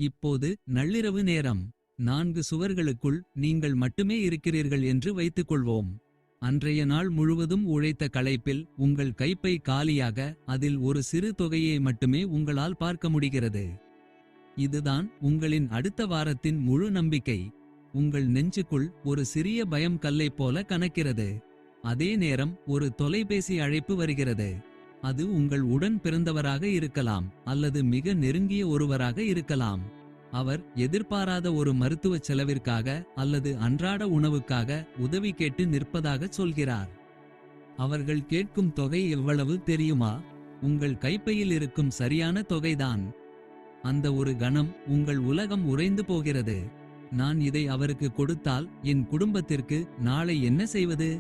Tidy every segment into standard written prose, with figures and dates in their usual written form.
இப்போது நள்ளிரவு நேரம். 4 சுவர்களுக்குள் நீங்கள் மட்டுமே இருக்கிறீர்கள் என்று வைத்துக்கொள்வோம். அன்றைய நாள் முழுவதும் உழைத்த களைப்பில் உங்கள் கைப்பை காலியாக, அதில் ஒரு சிறு தொகையை மட்டுமே உங்களால் பார்க்க முடிகிறது. இதுதான் உங்களின் அடுத்த வாரத்தின் முழு நம்பிக்கை. உங்கள் நெஞ்சுக்குள் ஒரு சிறிய பயம் கல்லைப் போல கனக்கிறது. அதே நேரம் ஒரு தொலைபேசி அழைப்பு வருகிறது. அது உங்கள் உடன் பிறந்தவராக இருக்கலாம், அல்லது மிக நெருங்கிய ஒருவராக இருக்கலாம். அவர் எதிர்பாராத ஒரு மருத்துவச் செலவிற்காக அல்லது அன்றாட உணவுக்காக உதவி கேட்டு நிற்பதாகச் சொல்கிறார். அவர்கள் கேட்கும் தொகை எவ்வளவு தெரியுமா? உங்கள் கைப்பையில் இருக்கும் சரியான தொகைதான். அந்த ஒரு கணம் உங்கள் உலகம் உறைந்து போகிறது. நான் இதை அவருக்கு கொடுத்தால் என் குடும்பத்திற்கு நாளை என்ன செய்வது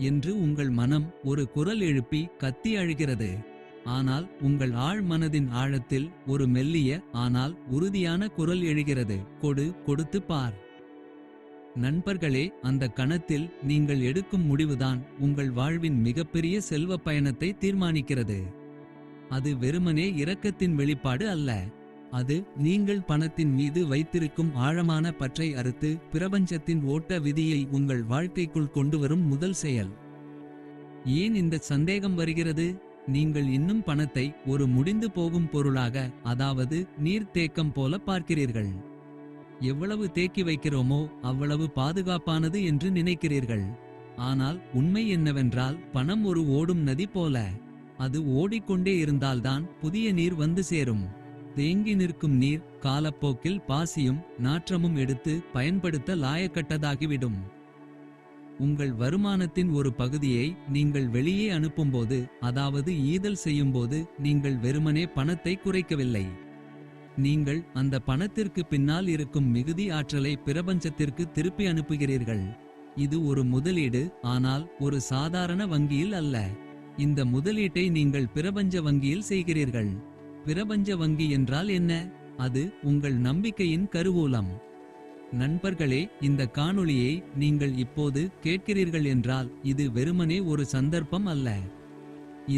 என்று உங்கள் மனம் ஒரு குரல் எழுப்பி கத்தி அழுகிறது. ஆனால் உங்கள் ஆழ் மனதின் ஆழத்தில் ஒரு மெல்லிய ஆனால் உறுதியான குரல் எழுகிறது, கொடுத்து பார். நண்பர்களே, அந்த கணத்தில் நீங்கள் எடுக்கும் முடிவுதான் உங்கள் வாழ்வின் மிகப்பெரிய செல்வ பயணத்தை தீர்மானிக்கிறது. அது வெறுமனே இரக்கத்தின் வெளிப்பாடு அல்ல. அது நீங்கள் பணத்தின் மீது வைத்திருக்கும் ஆழமான பற்றை அறுத்து பிரபஞ்சத்தின் ஓட்ட விதியை உங்கள் வாழ்க்கைக்குள் கொண்டுவரும் முதல் செயல். ஏன் இந்த சந்தேகம் வருகிறது? நீங்கள் இன்னும் பணத்தை ஒரு முடிந்து போகும் பொருளாக, அதாவது நீர்த்தேக்கம் போல பார்க்கிறீர்கள். எவ்வளவு தேக்கி வைக்கிறோமோ அவ்வளவு பாதுகாப்பானது என்று நினைக்கிறீர்கள். ஆனால் உண்மை என்னவென்றால், பணம் ஒரு ஓடும் நதி போல. அது ஓடிக்கொண்டே இருந்தால்தான் புதிய நீர் வந்து சேரும். தேங்கி நிற்கும் நீர் காலப்போக்கில் பாசியும் நாற்றமும் எடுத்து பயன்படுத்த லாயக்கட்டதாகிவிடும். உங்கள் வருமானத்தின் ஒரு பகுதியை நீங்கள் வெளியே அனுப்பும்போது, அதாவது ஈதல் செய்யும்போது, நீங்கள் வெறுமனே பணத்தை குறைக்கவில்லை. நீங்கள் அந்த பணத்திற்கு பின்னால் இருக்கும் மிகுதி ஆற்றலை பிரபஞ்சத்திற்கு திருப்பி அனுப்புகிறீர்கள். இது ஒரு முதலீடு, ஆனால் ஒரு சாதாரண வங்கியில் அல்ல. இந்த முதலீட்டை நீங்கள் பிரபஞ்ச வங்கியில் செய்கிறீர்கள். பிரபஞ்ச வங்கி என்றால் என்ன? அது உங்கள் நம்பிக்கையின் கருவூலம். நண்பர்களே, இந்த காணொளியை நீங்கள் இப்போது கேட்கிறீர்கள் என்றால் இது வெறுமனே ஒரு சந்தர்ப்பம் அல்ல.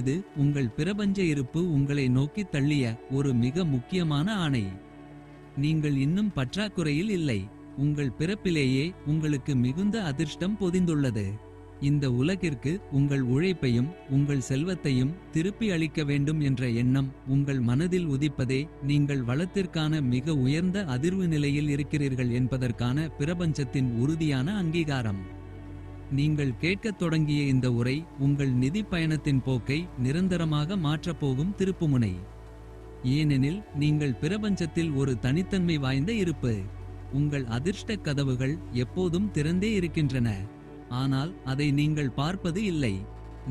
இது உங்கள் பிரபஞ்ச இருப்பு உங்களை நோக்கி தள்ளிய ஒரு மிக முக்கியமான ஆணை. நீங்கள் இன்னும் பற்றாக்குறையில் இல்லை. உங்கள் பிறப்பிலேயே உங்களுக்கு மிகுந்த அதிர்ஷ்டம் பொதிந்துள்ளது. இந்த உலகிற்கு உங்கள் உழைப்பையும் உங்கள் செல்வத்தையும் திருப்பி அளிக்க வேண்டும் என்ற எண்ணம் உங்கள் மனதில் உதிப்பதே நீங்கள் வளத்திற்கான மிக உயர்ந்த அதிர்வு நிலையில் இருக்கிறீர்கள் என்பதற்கான பிரபஞ்சத்தின் உறுதியான அங்கீகாரம். நீங்கள் கேட்கத் தொடங்கிய இந்த உரை உங்கள் நிதி பயணத்தின் போக்கை நிரந்தரமாக மாற்றப்போகும் திருப்புமுனை. ஏனெனில் நீங்கள் பிரபஞ்சத்தில் ஒரு தனித்தன்மை வாய்ந்த இருப்பு. உங்கள் அதிர்ஷ்ட கதவுகள் எப்போதும் திறந்தே இருக்கின்றன. ஆனால் அதை நீங்கள் பார்ப்பது இல்லை.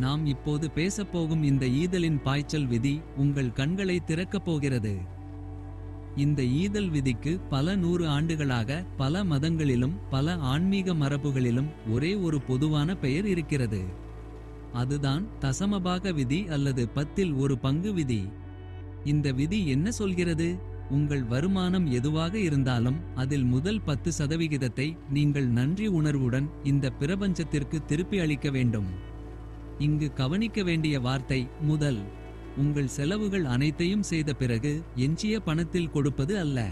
நாம் இப்போது பேசப்போகும் இந்த ஈதலின் பாய்ச்சல் விதி உங்கள் கண்களை திறக்கப் போகிறது. இந்த ஈதல் விதிக்கு பல 100 ஆண்டுகளாக பல மதங்களிலும் பல ஆன்மீக மரபுகளிலும் ஒரே ஒரு பொதுவான பெயர் இருக்கிறது. அதுதான் தசமபாக விதி அல்லது 10ல் 1 பங்கு விதி. இந்த விதி என்ன சொல்கிறது? உங்கள் வருமானம் எதுவாக இருந்தாலும் அதில் முதல் 10% நீங்கள் நன்றி உணர்வுடன் இந்த பிரபஞ்சத்திற்கு திருப்பி அளிக்க வேண்டும். இங்கு கவனிக்க வேண்டிய வார்த்தை முதல். உங்கள் செலவுகள் அனைத்தையும் செய்த பிறகு எஞ்சிய பணத்தில் கொடுப்பது அல்ல.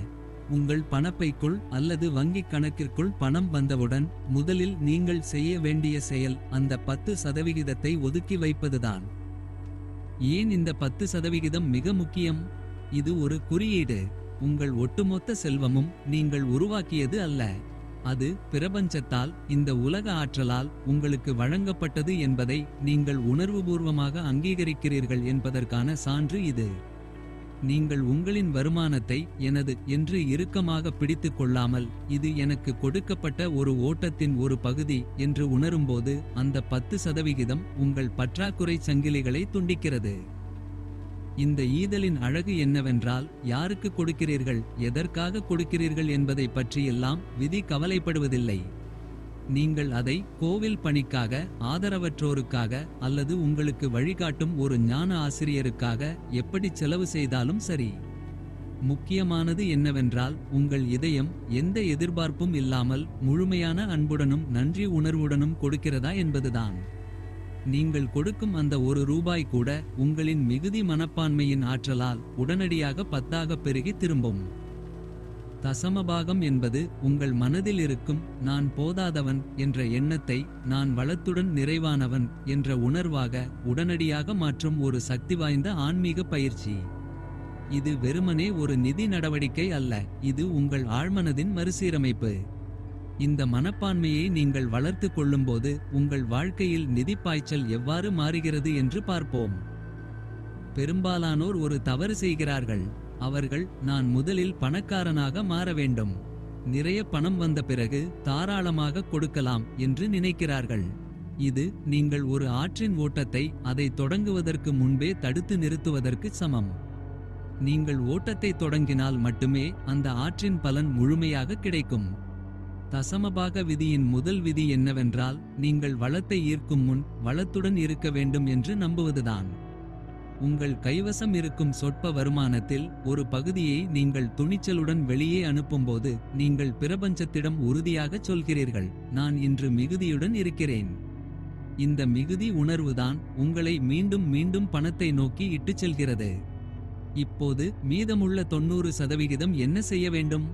உங்கள் பணப்பைக்குள் அல்லது வங்கிக் கணக்கிற்குள் பணம் வந்தவுடன் முதலில் நீங்கள் செய்ய வேண்டிய செயல் அந்த 10% ஒதுக்கி வைப்பதுதான். ஏன் இந்த 10% மிக முக்கியம்? இது ஒரு குறியீடு. உங்கள் ஒட்டுமொத்த செல்வமும் நீங்கள் உருவாக்கியது அல்ல. அது பிரபஞ்சத்தால், இந்த உலக ஆற்றலால் உங்களுக்கு வழங்கப்பட்டது என்பதை நீங்கள் உணர்வுபூர்வமாக அங்கீகரிக்கிறீர்கள் என்பதற்கான சான்று இது. நீங்கள் உங்களின் வருமானத்தை எனது என்று இறுக்கமாக பிடித்துக் கொள்ளாமல், இது எனக்கு கொடுக்கப்பட்ட ஒரு ஓட்டத்தின் ஒரு பகுதி என்று உணரும்போது அந்த 10% உங்கள் பற்றாக்குறை சங்கிலிகளை துண்டிக்கிறது. இந்த ஈதலின் அழகு என்னவென்றால், யாருக்கு கொடுக்கிறீர்கள், எதற்காக கொடுக்கிறீர்கள் என்பதை பற்றியெல்லாம் விதி கவலைப்படுவதில்லை. நீங்கள் அதை கோவில் பணிக்காக, ஆதரவற்றோருக்காக அல்லது உங்களுக்கு வழிகாட்டும் ஒரு ஞான ஆசிரியருக்காக எப்படி செலவு செய்தாலும் சரி. முக்கியமானது என்னவென்றால், உங்கள் இதயம் எந்த எதிர்பார்ப்பும் இல்லாமல் முழுமையான அன்புடனும் நன்றி உணர்வுடனும் கொடுக்கிறதா என்பதுதான். நீங்கள் கொடுக்கும் அந்த ₹1 கூட உங்களின் மிகுதி மனப்பான்மையின் ஆற்றலால் உடனடியாக 10ஆக பெருகி திரும்பும். தசமபாகம் என்பது உங்கள் மனதில் இருக்கும் நான் போதாதவன் என்ற எண்ணத்தை நான் வளத்துடன் நிறைவானவன் என்ற உணர்வாக உடனடியாக மாற்றும் ஒரு சக்தி வாய்ந்த ஆன்மீக பயிற்சி. இது வெறுமனே ஒரு நிதி நடவடிக்கை அல்ல, இது உங்கள் ஆழ்மனதின் மறுசீரமைப்பு. இந்த மனப்பான்மையை நீங்கள் வளர்த்து கொள்ளும்போது உங்கள் வாழ்க்கையில் நிதி பாய்ச்சல் எவ்வாறு மாறுகிறது என்று பார்ப்போம். பெரும்பாலானோர் ஒரு தவறு செய்கிறார்கள். அவர்கள் நான் முதலில் பணக்காரனாக மாற வேண்டும், நிறைய பணம் வந்த பிறகு தாராளமாக கொடுக்கலாம் என்று நினைக்கிறார்கள். இது நீங்கள் ஒரு ஆற்றின் ஓட்டத்தை அதை தொடங்குவதற்கு முன்பே தடுத்து நிறுத்துவதற்கு சமம். நீங்கள் ஓட்டத்தை தொடங்கினால் மட்டுமே அந்த ஆற்றின் பலன் முழுமையாக கிடைக்கும். தசமபாக விதியின் முதல் விதி என்னவென்றால், நீங்கள் வளத்தை ஈர்க்கும் முன் வளத்துடன் இருக்க வேண்டும் என்று நம்புவதுதான். உங்கள் கைவசம் இருக்கும் சொற்ப வருமானத்தில் ஒரு பகுதியை நீங்கள் துணிச்சலுடன் வெளியே அனுப்பும்போது நீங்கள் பிரபஞ்சத்திடம் உறுதியாகச் சொல்கிறீர்கள், நான் இன்று மிகுதியுடன் இருக்கிறேன். இந்த மிகுதி உணர்வுதான் உங்களை மீண்டும் மீண்டும் பணத்தை நோக்கி இட்டுச் செல்கிறது. இப்போது மீதமுள்ள 90% என்ன செய்ய வேண்டும்?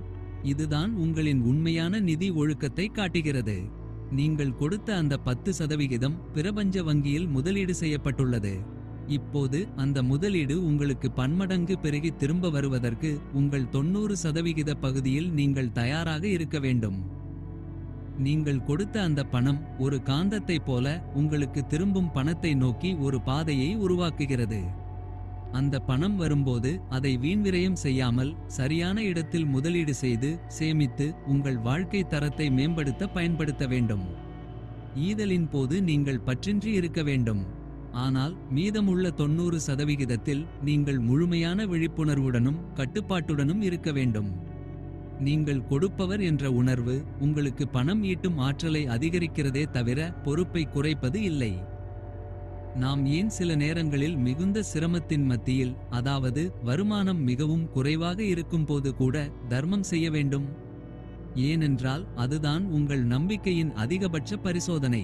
இதுதான் உங்களின் உண்மையான நிதி ஒழுக்கத்தை காட்டுகிறது. நீங்கள் கொடுத்த அந்த 10% பிரபஞ்ச வங்கியில் முதலீடு செய்யப்பட்டுள்ளது. இப்போது அந்த முதலீடு உங்களுக்கு பன்மடங்கு பெருகி திரும்ப வருவதற்கு உங்கள் 90% பகுதியில் நீங்கள் தயாராக இருக்க வேண்டும். நீங்கள் கொடுத்த அந்த பணம் ஒரு காந்தத்தைப் போல உங்களுக்கு திரும்பும் பணத்தை நோக்கி ஒரு பாதையை உருவாக்குகிறது. அந்த பணம் வரும்போது அதை வீண்விரயம் செய்யாமல் சரியான இடத்தில் முதலீடு செய்து சேமித்து உங்கள் வாழ்க்கை தரத்தை மேம்படுத்த பயன்படுத்த வேண்டும். ஈதலின் போது நீங்கள் பற்றின்றி இருக்க வேண்டும். ஆனால் மீதமுள்ள 90%த்தில் நீங்கள் முழுமையான விழிப்புணர்வுடனும் கட்டுப்பாட்டுடனும் இருக்க வேண்டும். நீங்கள் கொடுப்பவர் என்ற உணர்வு உங்களுக்கு பணம் ஈட்டும் ஆற்றலை அதிகரிக்கிறதே தவிர பொறுப்பை குறைப்பது இல்லை. நாம் ஏன் சில நேரங்களில் மிகுந்த சிரமத்தின் மத்தியில், அதாவது வருமானம் மிகவும் குறைவாக இருக்கும்போது கூட தர்மம் செய்ய வேண்டும்? ஏனென்றால் அதுதான் உங்கள் நம்பிக்கையின் அதிகபட்ச பரிசோதனை.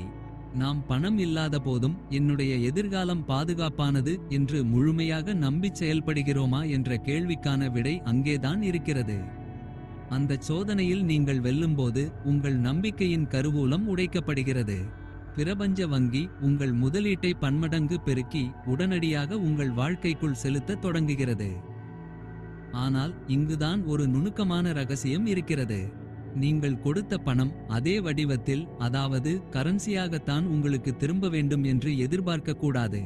நாம் பணம் இல்லாத போதும் என்னுடைய எதிர்காலம் பாதுகாப்பானது என்று முழுமையாக நம்பிச் செயல்படுகிறோமா என்ற கேள்விக்கான விடை அங்கேதான் இருக்கிறது. அந்தச் சோதனையில் நீங்கள் வெல்லும்போது உங்கள் நம்பிக்கையின் கருவூலம் உடைக்கப்படுகிறது. பிரபஞ்ச வங்கி உங்கள் முதலீட்டை பன்மடங்கு பெருக்கி உடனடியாக உங்கள் வாழ்க்கைக்குள் செலுத்தத் தொடங்குகிறது. ஆனால் இங்குதான் ஒரு நுணுக்கமான ரகசியம் இருக்கிறது. நீங்கள் கொடுத்த பணம் அதே வடிவத்தில், அதாவது கரன்சியாகத்தான் உங்களுக்கு திரும்ப வேண்டும் என்று எதிர்பார்க்கக்கூடாது.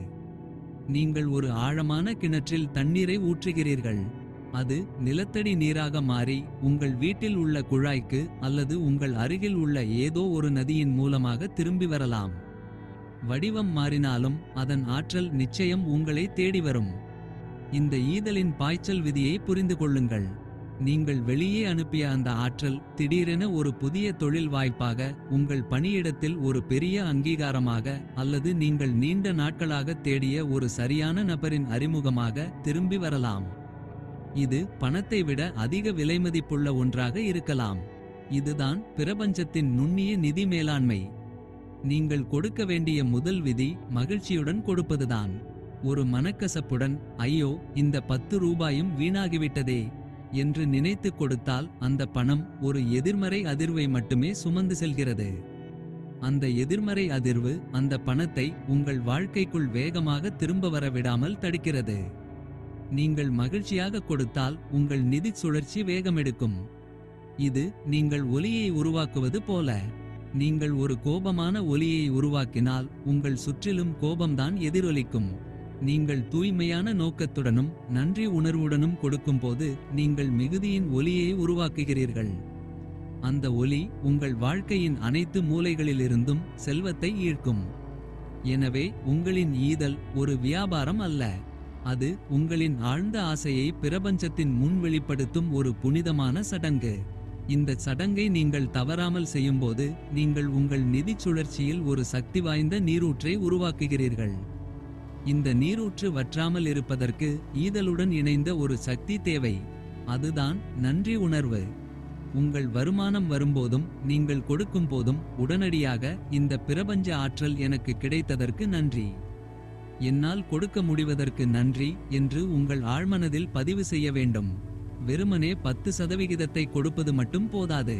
நீங்கள் ஒரு ஆழமான கிணற்றில் தண்ணீரை ஊற்றுகிறீர்கள். அது நிலத்தடி நீராக மாறி உங்கள் வீட்டில் உள்ள குழாய்க்கு அல்லது உங்கள் அருகில் உள்ள ஏதோ ஒரு நதியின் மூலமாக திரும்பி வரலாம். வடிவம் மாறினாலும் அதன் ஆற்றல் நிச்சயம் உங்களை தேடி வரும். இந்த ஈதலின் பாய்ச்சல் விதியை புரிந்து கொள்ளுங்கள். நீங்கள் வெளியே அனுப்பிய அந்த ஆற்றல் திடீரென ஒரு புதிய தொழில் வாய்ப்பாக, உங்கள் பணியிடத்தில் ஒரு பெரிய அங்கீகாரமாக, அல்லது நீங்கள் நீண்ட நாட்களாக தேடிய ஒரு சரியான நபரின் அறிமுகமாக திரும்பி வரலாம். இது பணத்தை விட அதிக விலைமதிப்புள்ள ஒன்றாக இருக்கலாம். இதுதான் பிரபஞ்சத்தின் நுண்ணிய நிதி மேலாண்மை. நீங்கள் கொடுக்க வேண்டிய முதல் விதி மகிழ்ச்சியுடன் கொடுப்பதுதான். ஒரு மனக்கசப்புடன், ஐயோ இந்த 10 ரூபாயும் வீணாகிவிட்டதே என்று நினைத்து கொடுத்தால் அந்த பணம் ஒரு எதிர்மறை அதிர்வை மட்டுமே சுமந்து செல்கிறது. அந்த எதிர்மறை அதிர்வு அந்த பணத்தை உங்கள் வாழ்க்கைக்குள் வேகமாக திரும்ப வர விடாமல் தடுக்கிறது. நீங்கள் மகிழ்ச்சியாக கொடுத்தால் உங்கள் நிதி சுழற்சி வேகமெடுக்கும். இது நீங்கள் ஒலியை உருவாக்குவது போல. நீங்கள் ஒரு கோபமான ஒலியை உருவாக்கினால் உங்கள் சுற்றிலும் கோபம்தான் எதிரொலிக்கும். நீங்கள் தூய்மையான நோக்கத்துடனும் நன்றி உணர்வுடனும் கொடுக்கும்போது நீங்கள் மிகுதியின் ஒலியை உருவாக்குகிறீர்கள். அந்த ஒலி உங்கள் வாழ்க்கையின் அனைத்து மூலைகளிலிருந்தும் செல்வத்தை ஈர்க்கும். எனவே உங்களின் ஈதல் ஒரு வியாபாரம் அல்ல. அது உங்களின் ஆழ்ந்த ஆசையை பிரபஞ்சத்தின் முன் வெளிப்படுத்தும் ஒரு புனிதமான சடங்கு. இந்த சடங்கை நீங்கள் தவறாமல் செய்யும்போது நீங்கள் உங்கள் நிதி சுழற்சியில் ஒரு சக்தி வாய்ந்த நீரூற்றை உருவாக்குகிறீர்கள். இந்த நீரூற்று வற்றாமல் இருப்பதற்கு ஈதலுடன் இணைந்த ஒரு சக்தி தேவை. அதுதான் நன்றி உணர்வு. உங்கள் வருமானம் வரும்போதும் நீங்கள் கொடுக்கும் போதும் உடனடியாக இந்த பிரபஞ்ச ஆற்றல் எனக்கு கிடைத்ததற்கு நன்றி, என்னால் கொடுக்க முடிவதற்கு நன்றி என்று உங்கள் ஆழ்மனதில் பதிவு செய்ய வேண்டும். வெறுமனே 10% கொடுப்பது மட்டும் போதாது.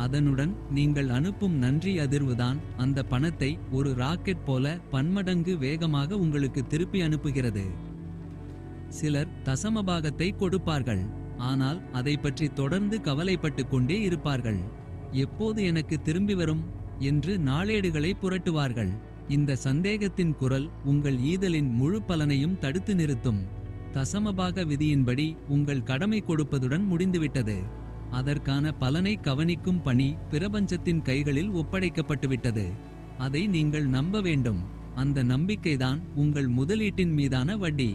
அதனுடன் நீங்கள் அனுப்பும் நன்றி அதிர்வுதான் அந்த பணத்தை ஒரு ராக்கெட் போல பன்மடங்கு வேகமாக உங்களுக்கு திருப்பி அனுப்புகிறது. சிலர் தசமபாகத்தை கொடுப்பார்கள். ஆனால் அதை பற்றி தொடர்ந்து கவலைப்பட்டு கொண்டே இருப்பார்கள். எப்போது எனக்கு திரும்பி வரும் என்று நாளேடுகளை புரட்டுவார்கள். இந்த சந்தேகத்தின் குரல் உங்கள் ஈதலின் முழு பலனையும் தடுத்து நிறுத்தும். தசமபாக விதியின்படி உங்கள் கடமை கொடுப்பதுடன் முடிந்துவிட்டது. அதற்கான பலனை கவனிக்கும் பணி பிரபஞ்சத்தின் கைகளில் ஒப்படைக்கப்பட்டுவிட்டது. அதை நீங்கள் நம்ப வேண்டும். அந்த நம்பிக்கைதான் உங்கள் முதலீட்டின் மீதான வட்டி.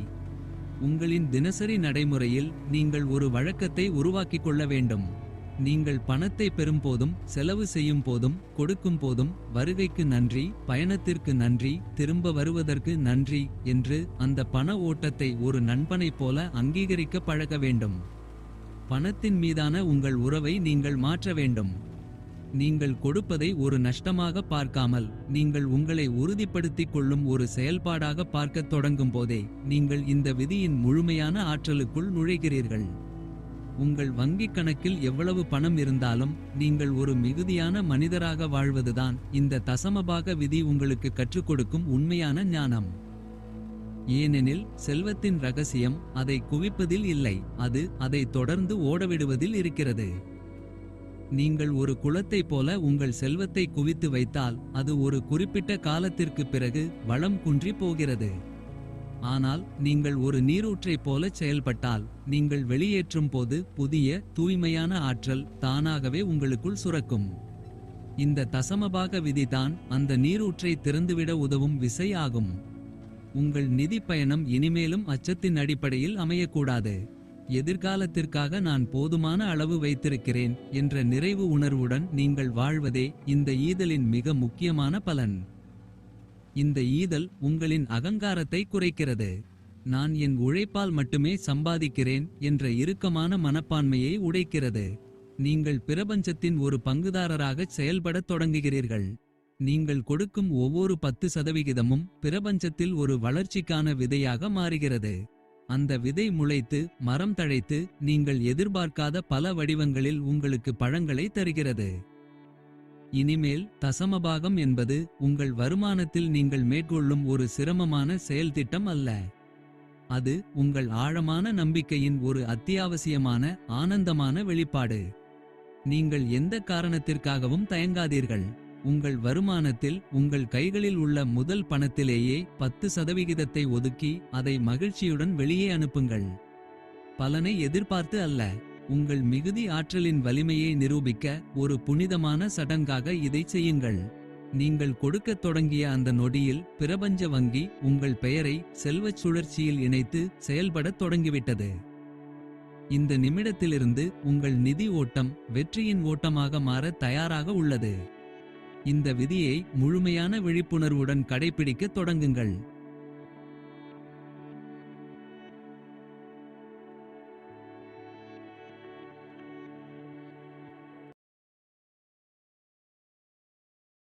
உங்களின் தினசரி நடைமுறையில் நீங்கள் ஒரு வழக்கத்தை உருவாக்கிக் கொள்ள வேண்டும். நீங்கள் பணத்தை பெறும்போதும் செலவு செய்யும் போதும் கொடுக்கும் போதும் வருகைக்கு நன்றி, பயணத்திற்கு நன்றி, திரும்ப வருவதற்கு நன்றி என்று அந்த பண ஓட்டத்தை ஒரு நண்பனைப் போல அங்கீகரிக்க பழக வேண்டும். பணத்தின் மீதான உங்கள் உறவை நீங்கள் மாற்ற வேண்டும். நீங்கள் கொடுப்பதை ஒரு நஷ்டமாக பார்க்காமல் நீங்கள் உங்களை உறுதிப்படுத்திக் கொள்ளும் ஒரு செயல்பாடாக பார்க்கத் தொடங்கும் போதே நீங்கள் இந்த விதியின் முழுமையான ஆற்றலுக்குள் நுழைகிறீர்கள். உங்கள் வங்கிக் கணக்கில் எவ்வளவு பணம் இருந்தாலும் நீங்கள் ஒரு மிகுதியான மனிதராக வாழ்வதுதான் இந்த தசமபாக விதி உங்களுக்கு கற்றுக் கொடுக்கும் உண்மையான ஞானம். ஏனெனில் செல்வத்தின் ரகசியம் அதை குவிப்பதில் இல்லை, அது அதை தொடர்ந்து ஓடவிடுவதில் இருக்கிறது. நீங்கள் ஒரு குளத்தைப் போல உங்கள் செல்வத்தை குவித்து வைத்தால் அது ஒரு குறிப்பிட்ட காலத்திற்கு பிறகு வளம் குன்றி போகிறது. ஆனால் நீங்கள் ஒரு நீரூற்றைப் போல செயல்பட்டால் நீங்கள் வெளியேற்றும் போது புதிய தூய்மையான ஆற்றல் தானாகவே உங்களுக்குள் சுரக்கும். இந்த தசமபாக விதிதான் அந்த நீரூற்றை திறந்துவிட உதவும் விசை ஆகும். உங்கள் நிதி பயணம் இனிமேலும் அச்சத்தின் அடிப்படையில் அமையக்கூடாது. எதிர்காலத்திற்காக நான் போதுமான அளவு வைத்திருக்கிறேன் என்ற நிறைவு உணர்வுடன் நீங்கள் வாழ்வதே இந்த ஈதலின் மிக முக்கியமான பலன். இந்த ஈதல் உங்களின் அகங்காரத்தை குறைக்கிறது. நான் என் உழைப்பால் மட்டுமே சம்பாதிக்கிறேன் என்ற இறுக்கமான மனப்பான்மையை உடைக்கிறது. நீங்கள் பிரபஞ்சத்தின் ஒரு பங்குதாரராக செயல்படத் தொடங்குகிறீர்கள். நீங்கள் கொடுக்கும் ஒவ்வொரு 10%ம் பிரபஞ்சத்தில் ஒரு வளர்ச்சிக்கான விதையாக மாறுகிறது. அந்த விதை முளைத்து மரம் தழைத்து நீங்கள் எதிர்பார்க்காத பல வடிவங்களில் உங்களுக்கு பழங்களை தருகிறது. இனிமேல் தசமபாகம் என்பது உங்கள் வருமானத்தில் நீங்கள் மேற்கொள்ளும் ஒரு சிரமமான செயல்திட்டம் அல்ல. அது உங்கள் ஆழமான நம்பிக்கையின் ஒரு அத்தியாவசியமான ஆனந்தமான வெளிப்பாடு. நீங்கள் எந்த காரணத்திற்காகவும் தயங்காதீர்கள். உங்கள் வருமானத்தில் உங்கள் கைகளில் உள்ள முதல் பணத்திலேயே 10% ஒதுக்கி அதை மகிழ்ச்சியுடன் வெளியே அனுப்புங்கள். பலனை எதிர்பார்த்து அல்ல, உங்கள் மிகுதி ஆற்றலின் வலிமையை நிரூபிக்க ஒரு புனிதமான சடங்காக இதை செய்யுங்கள். நீங்கள் கொடுக்கத் தொடங்கிய அந்த நொடியில் பிரபஞ்ச வங்கி உங்கள் பெயரை செல்வச் சுழற்சியில் இணைத்து செயல்படத் தொடங்கிவிட்டது. இந்த நிமிடத்திலிருந்து உங்கள் நிதி ஓட்டம் வெற்றியின் ஓட்டமாக மாற தயாராக உள்ளது. இந்த விதியை முழுமையான விழிப்புணர்வுடன் கடைபிடிக்கத் தொடங்குங்கள்.